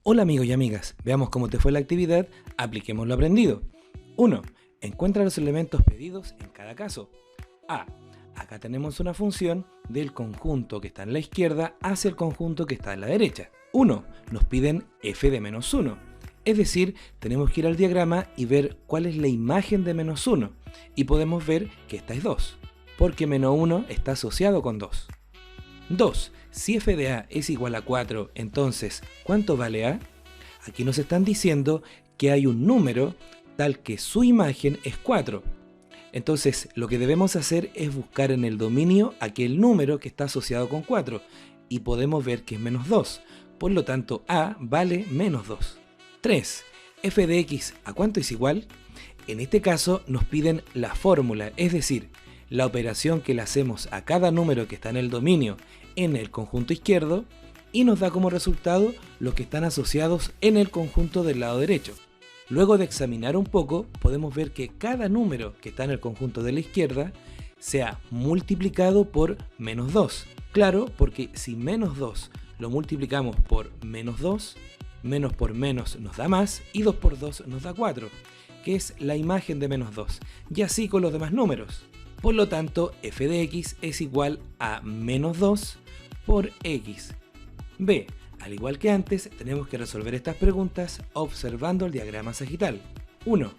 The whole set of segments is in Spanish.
Hola amigos y amigas, veamos cómo te fue la actividad, apliquemos lo aprendido. 1. Encuentra los elementos pedidos en cada caso. A. Acá tenemos una función del conjunto que está en la izquierda hacia el conjunto que está en la derecha. 1. Nos piden f de menos 1. Es decir, tenemos que ir al diagrama y ver cuál es la imagen de menos 1. Y podemos ver que esta es 2, porque menos 1 está asociado con 2. 2. Si f de a es igual a 4, entonces, ¿cuánto vale a? Aquí nos están diciendo que hay un número tal que su imagen es 4. Entonces, lo que debemos hacer es buscar en el dominio aquel número que está asociado con 4, y podemos ver que es menos 2. Por lo tanto, a vale menos 2. 3. F de x, ¿a cuánto es igual? En este caso nos piden la fórmula, es decir, la operación que le hacemos a cada número que está en el dominio en el conjunto izquierdo y nos da como resultado los que están asociados en el conjunto del lado derecho. Luego de examinar un poco, podemos ver que cada número que está en el conjunto de la izquierda se ha multiplicado por menos 2. Claro, porque si menos 2 lo multiplicamos por menos 2, menos por menos nos da más y 2 por 2 nos da 4, que es la imagen de menos 2, y así con los demás números. Por lo tanto, f de x es igual a menos 2 por x. B. Al igual que antes, tenemos que resolver estas preguntas observando el diagrama sagital. 1.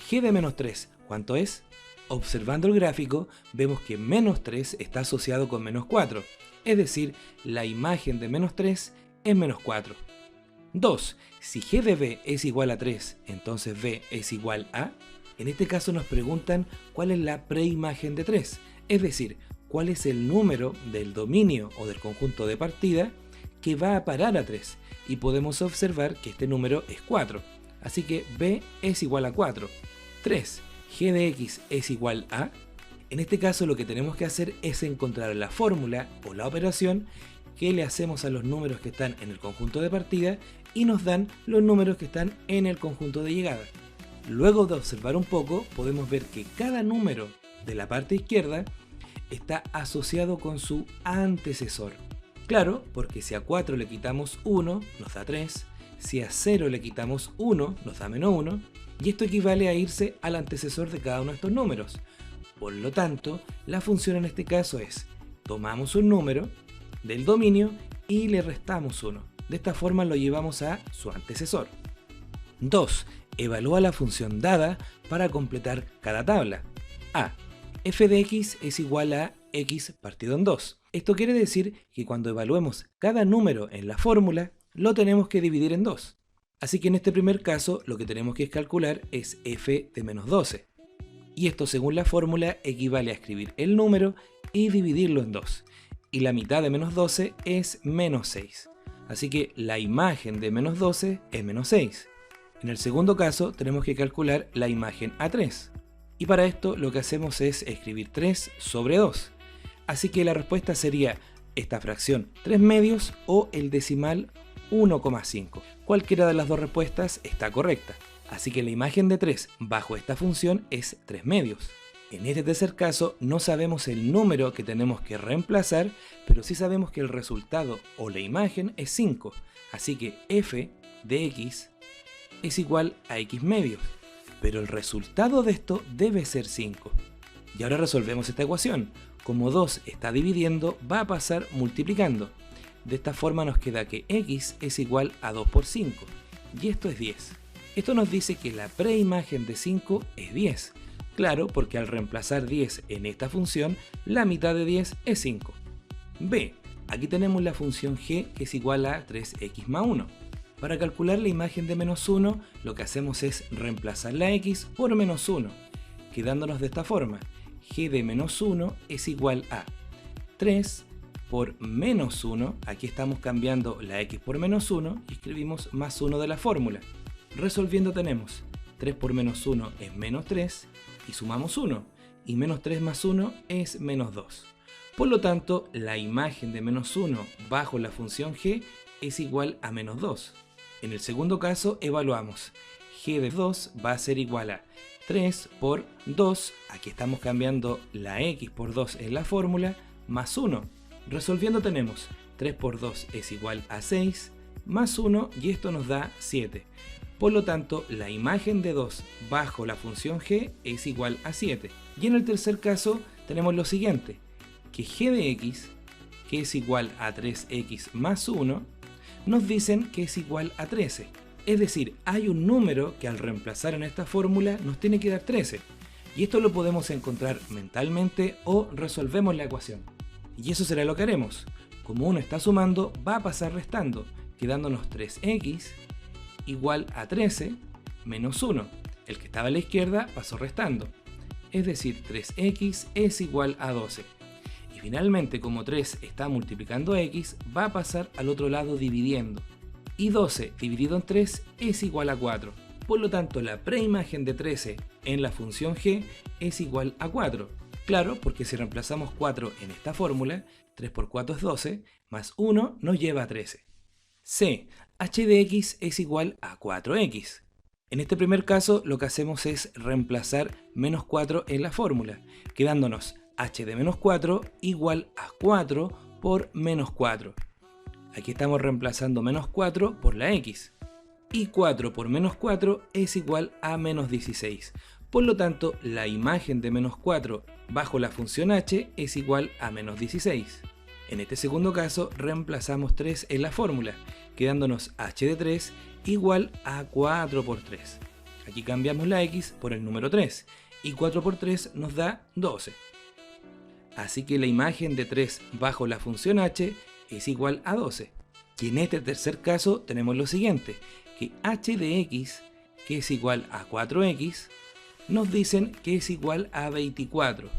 G de menos 3, ¿cuánto es? Observando el gráfico, vemos que menos 3 está asociado con menos 4, es decir, la imagen de menos 3 es menos 4. 2. Si G de B es igual a 3, entonces B es igual a... En este caso nos preguntan cuál es la preimagen de 3, es decir, cuál es el número del dominio o del conjunto de partida que va a parar a 3, y podemos observar que este número es 4, así que B es igual a 4. 3. G de x es igual a... En este caso lo que tenemos que hacer es encontrar la fórmula o la operación que le hacemos a los números que están en el conjunto de partida y nos dan los números que están en el conjunto de llegada. Luego de observar un poco, podemos ver que cada número de la parte izquierda está asociado con su antecesor. Claro, porque si a 4 le quitamos 1, nos da 3, si a 0 le quitamos 1, nos da menos 1, y esto equivale a irse al antecesor de cada uno de estos números. Por lo tanto, la función en este caso es, tomamos un número del dominio y le restamos 1. De esta forma lo llevamos a su antecesor. 2. Evalúa la función dada para completar cada tabla. A. F de x es igual a x partido en 2. Esto quiere decir que cuando evaluemos cada número en la fórmula, lo tenemos que dividir en 2. Así que en este primer caso, lo que tenemos que calcular es f de menos 12. Y esto según la fórmula equivale a escribir el número y dividirlo en 2. Y la mitad de menos 12 es menos 6. Así que la imagen de menos 12 es menos 6. En el segundo caso tenemos que calcular la imagen a 3. Y para esto lo que hacemos es escribir 3 sobre 2. Así que la respuesta sería esta fracción 3 medios o el decimal 1,5. Cualquiera de las dos respuestas está correcta. Así que la imagen de 3 bajo esta función es 3 medios. En este tercer caso no sabemos el número que tenemos que reemplazar, pero sí sabemos que el resultado o la imagen es 5. Así que f de x es igual a x medios, pero el resultado de esto debe ser 5. Y ahora resolvemos esta ecuación. Como 2 está dividiendo, va a pasar multiplicando. De esta forma nos queda que x es igual a 2 por 5, y esto es 10. Esto nos dice que la preimagen de 5 es 10. Claro, porque al reemplazar 10 en esta función, la mitad de 10 es 5. B. Aquí tenemos la función g que es igual a 3x más 1. Para calcular la imagen de menos 1, lo que hacemos es reemplazar la x por menos 1, quedándonos de esta forma. G de menos 1 es igual a 3 por menos 1, aquí estamos cambiando la x por menos 1 y escribimos más 1 de la fórmula. Resolviendo tenemos 3 por menos 1 es menos 3 y sumamos 1, y menos 3 más 1 es menos 2. Por lo tanto, la imagen de menos 1 bajo la función g es igual a menos 2. En el segundo caso evaluamos, g de 2 va a ser igual a 3 por 2, aquí estamos cambiando la x por 2 en la fórmula, más 1. Resolviendo tenemos 3 por 2 es igual a 6 más 1 y esto nos da 7. Por lo tanto, la imagen de 2 bajo la función g es igual a 7. Y en el tercer caso tenemos lo siguiente, que g de x, que es igual a 3x más 1, nos dicen que es igual a 13. Es decir, hay un número que al reemplazar en esta fórmula nos tiene que dar 13. Y esto lo podemos encontrar mentalmente o resolvemos la ecuación. Y eso será lo que haremos. Como uno está sumando, va a pasar restando, quedándonos 3x igual a 13 menos 1. El que estaba a la izquierda pasó restando. Es decir, 3x es igual a 12. Y finalmente, como 3 está multiplicando a x, va a pasar al otro lado dividiendo. Y 12 dividido en 3 es igual a 4. Por lo tanto, la preimagen de 13 en la función g es igual a 4. Claro, porque si reemplazamos 4 en esta fórmula, 3 por 4 es 12, más 1 nos lleva a 13. C. h de x es igual a 4x. En este primer caso lo que hacemos es reemplazar menos 4 en la fórmula, quedándonos h de menos 4 igual a 4 por menos 4. Aquí estamos reemplazando menos 4 por la x. Y 4 por menos 4 es igual a menos 16. Por lo tanto, la imagen de menos 4 bajo la función h es igual a menos 16. En este segundo caso reemplazamos 3 en la fórmula, quedándonos h de 3 igual a 4 por 3. Aquí cambiamos la x por el número 3 y 4 por 3 nos da 12. Así que la imagen de 3 bajo la función h es igual a 12. Y en este tercer caso tenemos lo siguiente, que h de x, que es igual a 4x, nos dicen que es igual a 24.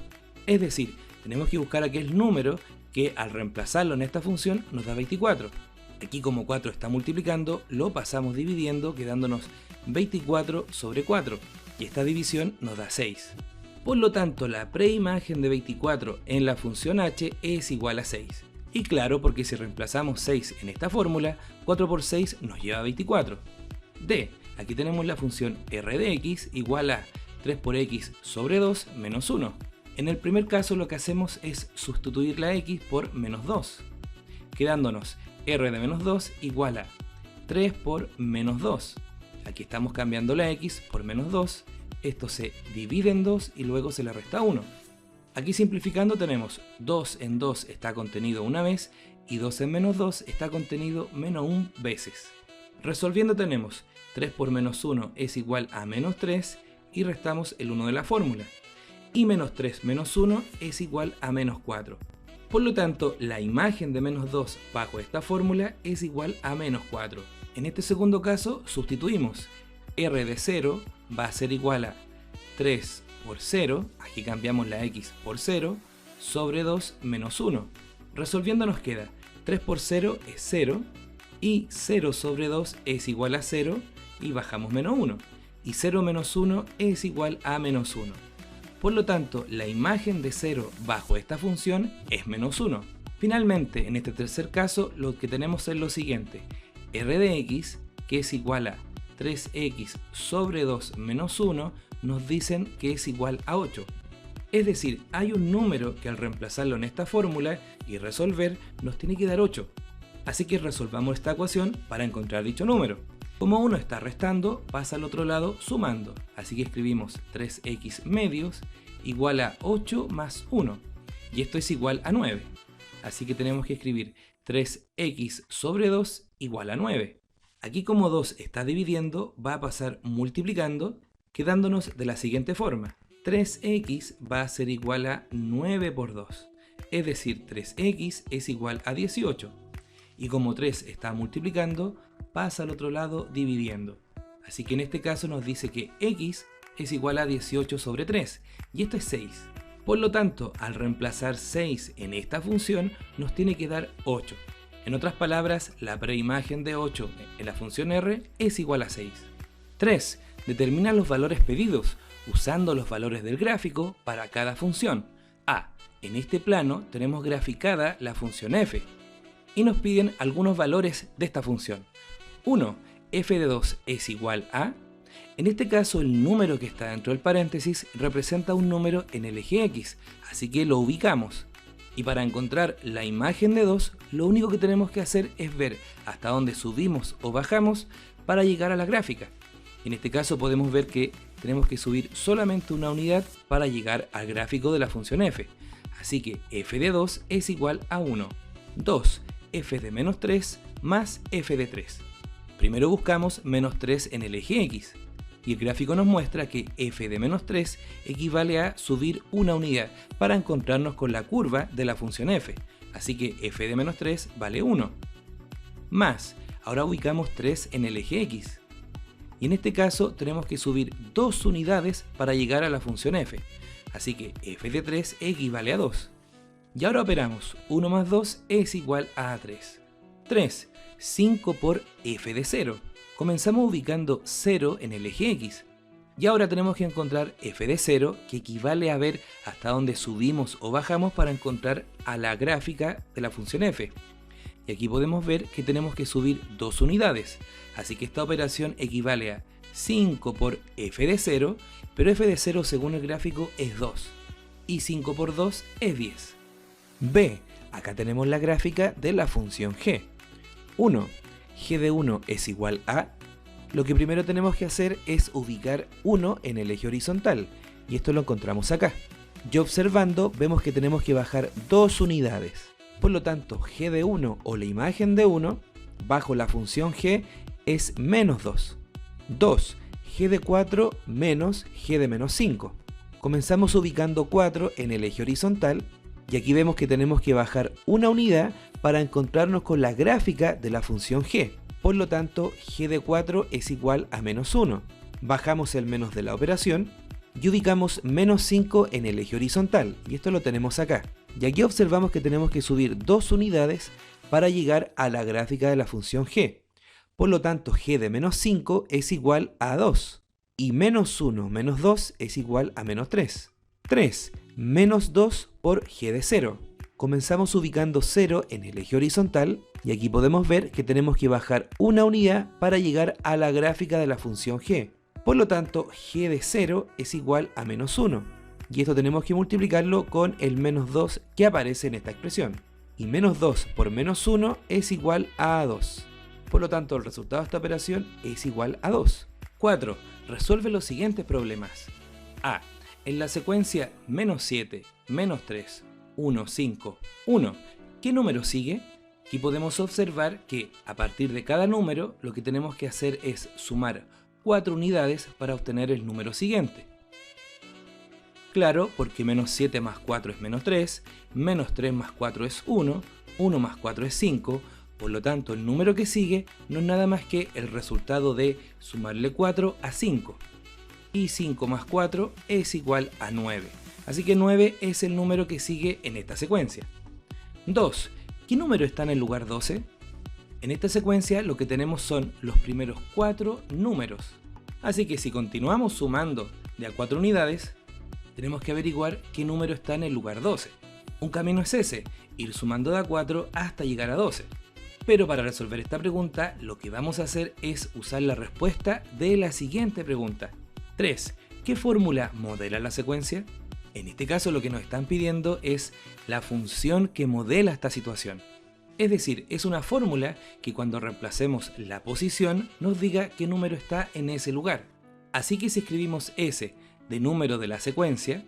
Es decir, tenemos que buscar aquel número que al reemplazarlo en esta función nos da 24. Aquí como 4 está multiplicando, lo pasamos dividiendo quedándonos 24 sobre 4 y esta división nos da 6. Por lo tanto, la preimagen de 24 en la función h es igual a 6. Y claro, porque si reemplazamos 6 en esta fórmula, 4 por 6 nos lleva a 24. D. Aquí tenemos la función r de x igual a 3 por x sobre 2 menos 1. En el primer caso lo que hacemos es sustituir la x por menos 2, quedándonos r de menos 2 igual a 3 por menos 2. Aquí estamos cambiando la x por menos 2, esto se divide en 2 y luego se le resta 1. Aquí simplificando tenemos 2 en 2 está contenido una vez y 2 en menos 2 está contenido menos 1 veces. Resolviendo tenemos 3 por menos 1 es igual a menos 3 y restamos el 1 de la fórmula. Y menos 3 menos 1 es igual a menos 4. Por lo tanto, la imagen de menos 2 bajo esta fórmula es igual a menos 4. En este segundo caso sustituimos. R de 0 va a ser igual a 3 por 0, aquí cambiamos la x por 0, sobre 2 menos 1. Resolviendo nos queda 3 por 0 es 0 y 0 sobre 2 es igual a 0 y bajamos menos 1. Y 0 menos 1 es igual a menos 1. Por lo tanto, la imagen de 0 bajo esta función es menos 1. Finalmente, en este tercer caso, lo que tenemos es lo siguiente. R de x, que es igual a 3x sobre 2 menos 1, nos dicen que es igual a 8. Es decir, hay un número que al reemplazarlo en esta fórmula y resolver nos tiene que dar 8. Así que resolvamos esta ecuación para encontrar dicho número. Como uno está restando, pasa al otro lado sumando. Así que escribimos 3x medios igual a 8 más 1. Y esto es igual a 9. Así que tenemos que escribir 3x sobre 2 igual a 9. Aquí como 2 está dividiendo, va a pasar multiplicando, quedándonos de la siguiente forma. 3x va a ser igual a 9 por 2. Es decir, 3x es igual a 18. Y como 3 está multiplicando, pasa al otro lado dividiendo. Así que en este caso nos dice que x es igual a 18 sobre 3. Y esto es 6. Por lo tanto, al reemplazar 6 en esta función, nos tiene que dar 8. En otras palabras, la preimagen de 8 en la función r es igual a 6. 3. Determina los valores pedidos, usando los valores del gráfico para cada función. A. En este plano tenemos graficada la función f. Y nos piden algunos valores de esta función. 1. F de 2 es igual a... En este caso el número que está dentro del paréntesis representa un número en el eje X, así que lo ubicamos. Y para encontrar la imagen de 2, lo único que tenemos que hacer es ver hasta dónde subimos o bajamos para llegar a la gráfica. En este caso podemos ver que tenemos que subir solamente una unidad para llegar al gráfico de la función f. Así que f de 2 es igual a 1. 2, f de menos 3 más f de 3. Primero buscamos menos 3 en el eje x. Y el gráfico nos muestra que f de menos 3 equivale a subir una unidad para encontrarnos con la curva de la función f. Así que f de menos 3 vale 1. Más, ahora ubicamos 3 en el eje x. Y en este caso tenemos que subir 2 unidades para llegar a la función f. Así que f de 3 equivale a 2. Y ahora operamos 1 más 2 es igual a 3. 3, 5 por f de 0. Comenzamos ubicando 0 en el eje x. Y ahora tenemos que encontrar f de 0, que equivale a ver hasta dónde subimos o bajamos para encontrar a la gráfica de la función f. Y aquí podemos ver que tenemos que subir 2 unidades. Así que esta operación equivale a 5 por f de 0, pero f de 0 según el gráfico es 2. Y 5 por 2 es 10. B. Acá tenemos la gráfica de la función g. 1. G de 1 es igual a... Lo que primero tenemos que hacer es ubicar 1 en el eje horizontal. Y esto lo encontramos acá. Y observando vemos que tenemos que bajar 2 unidades. Por lo tanto, g de 1 o la imagen de 1 bajo la función g es menos 2. 2. G de 4 menos g de menos 5. Comenzamos ubicando 4 en el eje horizontal y aquí vemos que tenemos que bajar una unidad para encontrarnos con la gráfica de la función g. Por lo tanto, g de 4 es igual a menos 1. Bajamos el menos de la operación y ubicamos menos 5 en el eje horizontal, y esto lo tenemos acá. Y aquí observamos que tenemos que subir 2 unidades para llegar a la gráfica de la función g. Por lo tanto, g de menos 5 es igual a 2. Y menos 1 menos 2 es igual a menos 3. 3 menos 2 por g de 0. Comenzamos ubicando 0 en el eje horizontal y aquí podemos ver que tenemos que bajar una unidad para llegar a la gráfica de la función g. Por lo tanto, g de 0 es igual a menos 1. Y esto tenemos que multiplicarlo con el menos 2 que aparece en esta expresión. Y menos 2 por menos 1 es igual a 2. Por lo tanto, el resultado de esta operación es igual a 2. 4. Resuelve los siguientes problemas. A. En la secuencia menos 7, menos 3, 1, 5, 1, ¿qué número sigue? Aquí podemos observar que a partir de cada número lo que tenemos que hacer es sumar 4 unidades para obtener el número siguiente. Claro, porque menos 7 más 4 es menos 3, menos 3 más 4 es 1, 1 más 4 es 5, por lo tanto el número que sigue no es nada más que el resultado de sumarle 4 a 5. Y 5 más 4 es igual a 9. Así que 9 es el número que sigue en esta secuencia. 2. ¿Qué número está en el lugar 12? En esta secuencia lo que tenemos son los primeros 4 números. Así que si continuamos sumando de a 4 unidades, tenemos que averiguar qué número está en el lugar 12. Un camino es ese, ir sumando de a 4 hasta llegar a 12. Pero para resolver esta pregunta, lo que vamos a hacer es usar la respuesta de la siguiente pregunta. 3. ¿Qué fórmula modela la secuencia? En este caso lo que nos están pidiendo es la función que modela esta situación. Es decir, es una fórmula que cuando reemplacemos la posición nos diga qué número está en ese lugar. Así que si escribimos S de número de la secuencia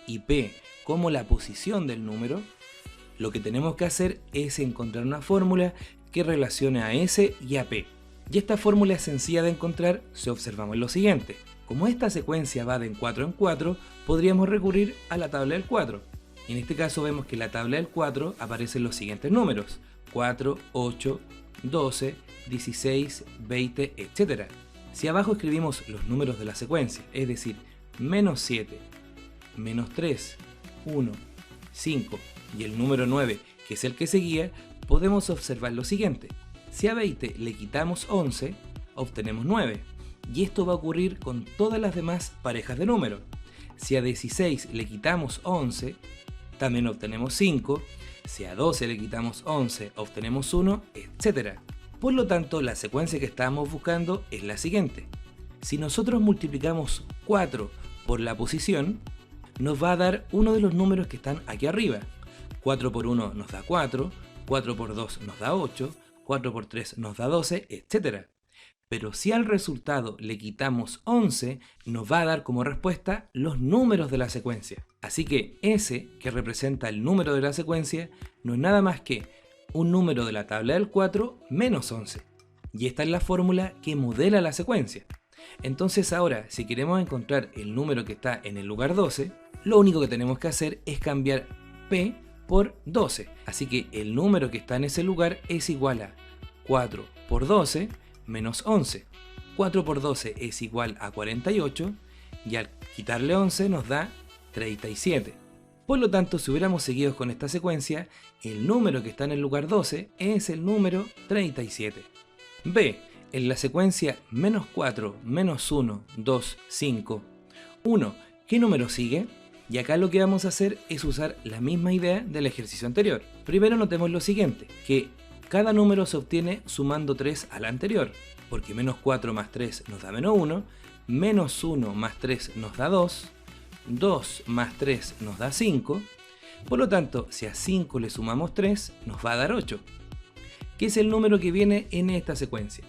y P como la posición del número, lo que tenemos que hacer es encontrar una fórmula que relacione a S y a P. Y esta fórmula es sencilla de encontrar si observamos lo siguiente. Como esta secuencia va de en 4 en 4, podríamos recurrir a la tabla del 4. En este caso vemos que en la tabla del 4 aparecen los siguientes números: 4, 8, 12, 16, 20, etc. Si abajo escribimos los números de la secuencia, es decir, menos 7, menos 3, 1, 5 y el número 9, que es el que seguía, podemos observar lo siguiente. Si a 20 le quitamos 11, obtenemos 9. Y esto va a ocurrir con todas las demás parejas de números. Si a 16 le quitamos 11, también obtenemos 5. Si a 12 le quitamos 11, obtenemos 1, etc. Por lo tanto, la secuencia que estábamos buscando es la siguiente. Si nosotros multiplicamos 4 por la posición, nos va a dar uno de los números que están aquí arriba. 4 por 1 nos da 4, 4 por 2 nos da 8, 4 por 3 nos da 12, etc. Pero si al resultado le quitamos 11, nos va a dar como respuesta los números de la secuencia. Así que ese, que representa el número de la secuencia, no es nada más que un número de la tabla del 4 menos 11. Y esta es la fórmula que modela la secuencia. Entonces ahora, si queremos encontrar el número que está en el lugar 12, lo único que tenemos que hacer es cambiar P por 12. Así que el número que está en ese lugar es igual a 4 por 12 menos 11. 4 por 12 es igual a 48 y al quitarle 11 nos da 37. Por lo tanto, si hubiéramos seguido con esta secuencia, el número que está en el lugar 12 es el número 37. B. En la secuencia menos 4, menos 1, 2, 5, 1, ¿qué número sigue? Y acá lo que vamos a hacer es usar la misma idea del ejercicio anterior. Primero notemos lo siguiente, que cada número se obtiene sumando 3 al anterior, porque menos 4 más 3 nos da menos 1, menos 1 más 3 nos da 2, 2 más 3 nos da 5, por lo tanto, si a 5 le sumamos 3, nos va a dar 8, que es el número que viene en esta secuencia.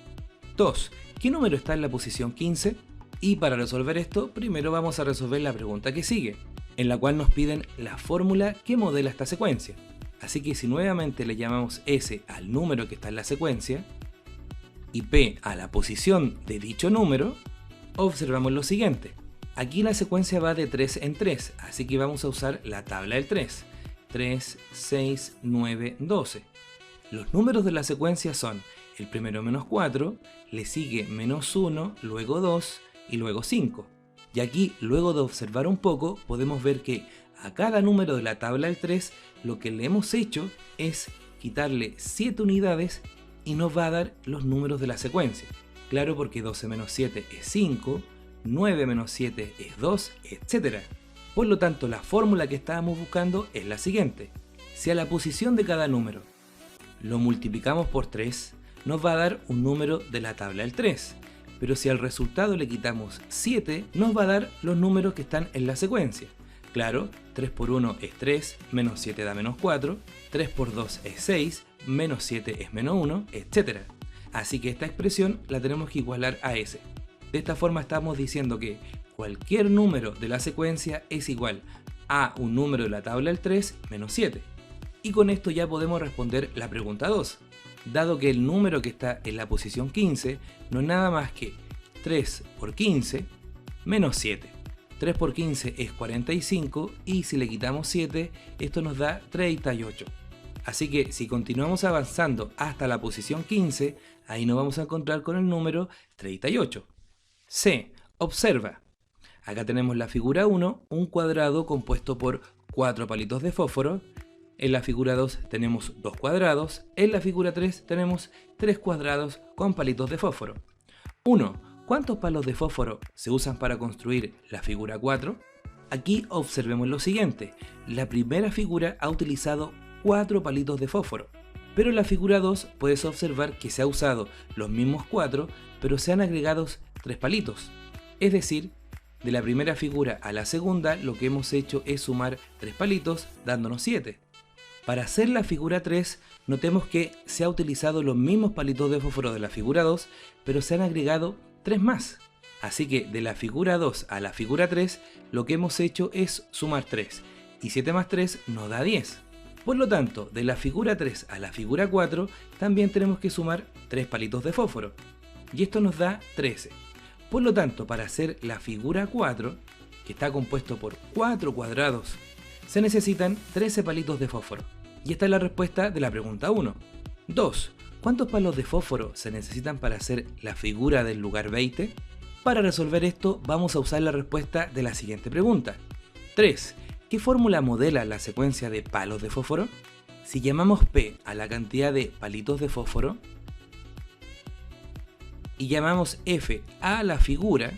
2. ¿Qué número está en la posición 15? Y para resolver esto, primero vamos a resolver la pregunta que sigue, en la cual nos piden la fórmula que modela esta secuencia. Así que si nuevamente le llamamos S al número que está en la secuencia y P a la posición de dicho número, observamos lo siguiente. Aquí la secuencia va de 3 en 3, así que vamos a usar la tabla del 3. 3, 6, 9, 12. Los números de la secuencia son el primero menos 4, le sigue menos 1, luego 2 y luego 5. Y aquí, luego de observar un poco, podemos ver que a cada número de la tabla del 3 lo que le hemos hecho es quitarle 7 unidades y nos va a dar los números de la secuencia. Claro, porque 12 menos 7 es 5, 9 menos 7 es 2, etc. Por lo tanto, la fórmula que estábamos buscando es la siguiente. Si a la posición de cada número lo multiplicamos por 3, nos va a dar un número de la tabla del 3. Pero si al resultado le quitamos 7, nos va a dar los números que están en la secuencia. Claro, 3 por 1 es 3, menos 7 da menos 4, 3 por 2 es 6, menos 7 es menos 1, etc. Así que esta expresión la tenemos que igualar a S. De esta forma estamos diciendo que cualquier número de la secuencia es igual a un número de la tabla del 3 menos 7. Y con esto ya podemos responder la pregunta 2. Dado que el número que está en la posición 15 no es nada más que 3 por 15 menos 7. 3 por 15 es 45 y si le quitamos 7, esto nos da 38. Así que si continuamos avanzando hasta la posición 15, ahí nos vamos a encontrar con el número 38. C. Observa. Acá tenemos la figura 1, un cuadrado compuesto por 4 palitos de fósforo. En la figura 2 tenemos 2 cuadrados, en la figura 3 tenemos 3 cuadrados con palitos de fósforo. 1. ¿Cuántos palos de fósforo se usan para construir la figura 4? Aquí observemos lo siguiente. La primera figura ha utilizado 4 palitos de fósforo, pero en la figura 2 puedes observar que se ha usado los mismos 4, pero se han agregado 3 palitos. Es decir, de la primera figura a la segunda lo que hemos hecho es sumar 3 palitos dándonos 7. Para hacer la figura 3, notemos que se ha utilizado los mismos palitos de fósforo de la figura 2, pero se han agregado 3 más. Así que de la figura 2 a la figura 3, lo que hemos hecho es sumar 3, y 7 más 3 nos da 10. Por lo tanto, de la figura 3 a la figura 4, también tenemos que sumar 3 palitos de fósforo, y esto nos da 13. Por lo tanto, para hacer la figura 4, que está compuesto por 4 cuadrados, se necesitan 13 palitos de fósforo. Y esta es la respuesta de la pregunta 1. 2. ¿Cuántos palos de fósforo se necesitan para hacer la figura del lugar 20? Para resolver esto vamos a usar la respuesta de la siguiente pregunta. 3. ¿Qué fórmula modela la secuencia de palos de fósforo? Si llamamos P a la cantidad de palitos de fósforo y llamamos F a la figura,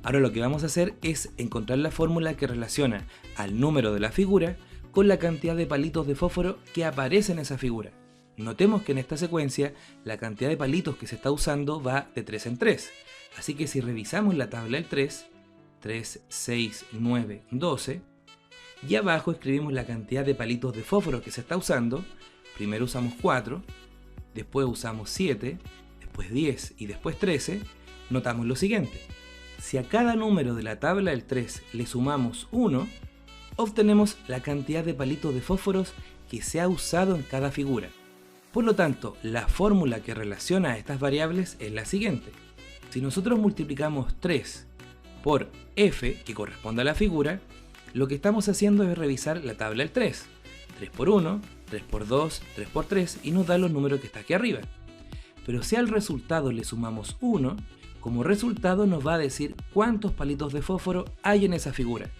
ahora lo que vamos a hacer es encontrar la fórmula que relaciona al número de la figura con la cantidad de palitos de fósforo que aparece en esa figura. Notemos que en esta secuencia la cantidad de palitos que se está usando va de 3 en 3. Así que si revisamos la tabla del 3, 3, 6, 9, 12, Y abajo escribimos la cantidad de palitos de fósforo que se está usando. Primero usamos 4, después usamos 7, después 10 y después 13. Notamos lo siguiente: si a cada número de la tabla del 3 le sumamos 1, obtenemos la cantidad de palitos de fósforos que se ha usado en cada figura. Por lo tanto, la fórmula que relaciona a estas variables es la siguiente. Si nosotros multiplicamos 3 por f, que corresponde a la figura, lo que estamos haciendo es revisar la tabla del 3. 3 por 1, 3 por 2, 3 por 3 y nos da los números que está aquí arriba. Pero si al resultado le sumamos 1, como resultado nos va a decir cuántos palitos de fósforo hay en esa figura.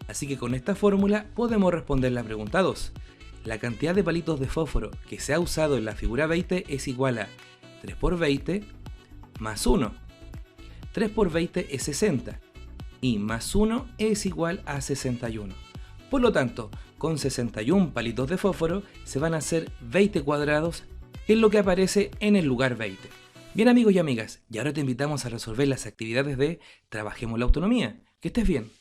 Así que con esta fórmula podemos responder la pregunta 2. La cantidad de palitos de fósforo que se ha usado en la figura 20 es igual a 3 por 20 más 1. 3 por 20 es 60 y más 1 es igual a 61. Por lo tanto, con 61 palitos de fósforo se van a hacer 20 cuadrados, que es lo que aparece en el lugar 20. Bien amigos y amigas, y ahora te invitamos a resolver las actividades de Trabajemos la Autonomía. Que estés bien.